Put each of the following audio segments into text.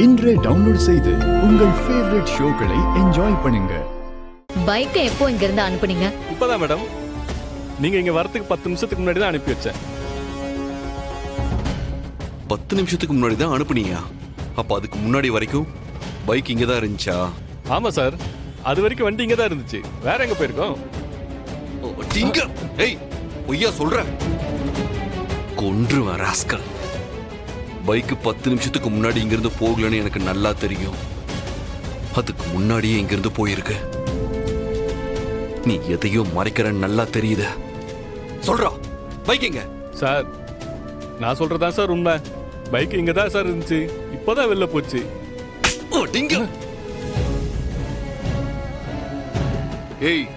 இன்றே டவுன்லோட் செய்து உங்கள் ஃபேவரட் ஷோக்களை என்ஜாய் பண்ணுங்க. பைக்கை எப்போ இங்க இருந்து அனுப்புனீங்க? இப்பதான் மேடம், நீங்க இங்க வரதுக்கு 10 நிமிஷத்துக்கு முன்னாடி தான் அனுப்பி வச்சேன். 10 நிமிஷத்துக்கு முன்னாடி தான் அனுப்புனியா? அப்ப அதுக்கு முன்னாடி வரைக்கும் பைக் இங்க தான் இருந்துச்சா? ஆமா சார், அது வரைக்கும் வண்டி இங்க தான் இருந்துச்சு. வேற எங்க போயிருக்கோம்? ஏய், பொய்யா சொல்ற? கொன்றுவேன் ராஸ்கல். பைக் 10 நிமிஷத்துக்கு முன்னாடி இங்கிருந்து போகலன்னு எனக்கு நல்லா தெரியும். அதுக்கு முன்னாடியே இங்கிருந்து போயிருக்கு. நீ எதையோ மறைக்கிறன்னு நல்லா தெரியுது. சொல்றா, பைக் எங்க? சார், நான் சொல்றதா சார் உண்மை. பைக் இங்க தான் சார் இருந்துச்சு, இப்போதான் வெளில போச்சு. ஏய்,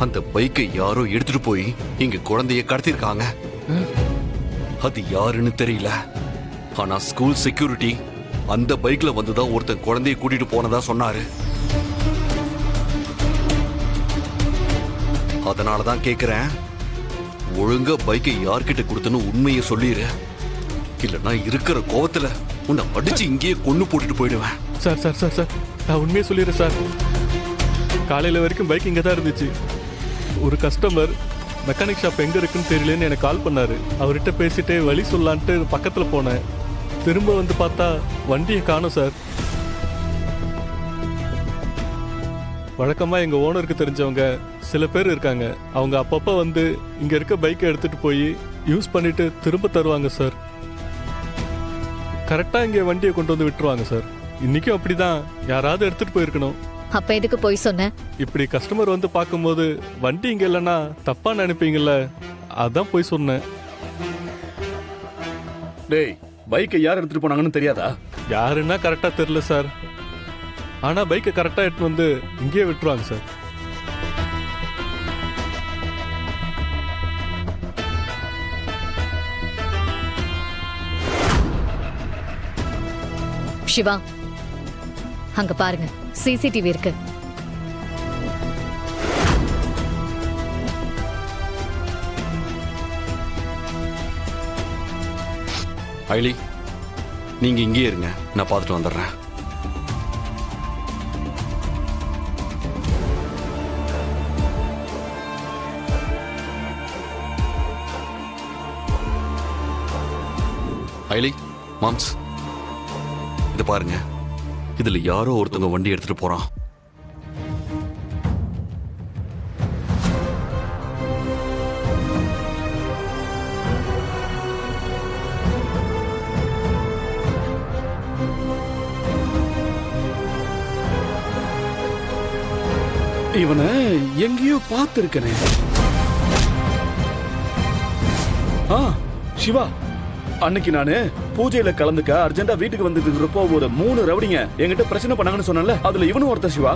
அந்த பைக்கை யாரோ எடுத்துட்டு போய் இங்க குழந்தைய கடத்திருக்காங்க. அது யாருன்னு தெரியல. ஆனா ஸ்கூல் செக்யூரிட்டி அந்த பைக்ல வந்துதான் ஒருத்தன் குழந்தைய கூட்டிட்டு போனதா சொன்னாரு. அதனாலதான் கேக்குறேன், ஒழுங்கா பைக்கை யார்கிட்ட கொடுத்தன்னு உண்மையை சொல்லிடு. இல்லன்னா இருக்கிற கோவத்துல உன்னை அடிச்சு இங்கேயே கொன்னு போட்டுட்டு போயிடுவேன். சார் சார் சார் சார், நான் உண்மையை சொல்லிடுறேன் சார். காலையில வரைக்கும் பைக் இங்க தான் இருந்துச்சு. ஒரு கஸ்டமர் மெக்கானிக் ஷாப் எங்க இருக்குன்னு தெரியலன்னு எனக்கு கால் பண்ணாரு. அவர்கிட்ட பேசிட்டு வழி சொல்லலான்ட்டு பக்கத்துல போனேன். திரும்ப வந்து பார்த்தா வண்டியை காணோம் சார். வழக்கமா எங்க ஓனருக்கு தெரிஞ்சவங்க சில பேர் இருக்காங்க. அவங்க அப்பப்ப வந்து இங்க இருக்க பைக்கை எடுத்துட்டு போய் யூஸ் பண்ணிட்டு திரும்ப தருவாங்க சார். கரெக்டா இங்க வண்டியை கொண்டு வந்து விட்டுருவாங்க சார். இன்னைக்கும் அப்படிதான், யாராவது எடுத்துட்டு போயிருக்கணும். அப்ப எதுக்கு போய் சொன்ன? இப்படி கஸ்டமர் வந்து பார்க்கும்போது வண்டி இங்க இல்லைன்னா தப்பா நினைப்பீங்கல்ல, அதான் போய் சொன்னேன். டேய், பைக்கை யார் எடுத்துட்டு போனாங்கன்னு தெரியாதா? யாருன்னா கரெக்டா தெரியல சார். ஆனா பைக்கை கரெக்டா எடுத்து வந்து இங்கேயே விட்டுருவாங்க சார். சிவா, அங்க பாருங்க, சிசிடிவி இருக்கு. ஐலி, நீங்க இங்கேயே இருங்க, நான் பார்த்துட்டு வந்துடுறேன். ஐலி, மாம்ஸ், இது பாருங்க, இதுல யாரோ ஒருத்தவங்க வண்டி எடுத்துட்டு போறான். இவனை எங்கேயோ பார்த்திருக்கனே. சிவா, அன்னைக்கு நானு பூஜையில கலந்துக்க அர்ஜென்டா வீட்டுக்கு வந்துட்டு இருக்கப்போ ஒரு 3 ரவுடிங்க என்கிட்ட பிரச்சனை பண்ணாங்கன்னு சொன்னல, அதுல இவனும் ஒருத்தர். சிவா,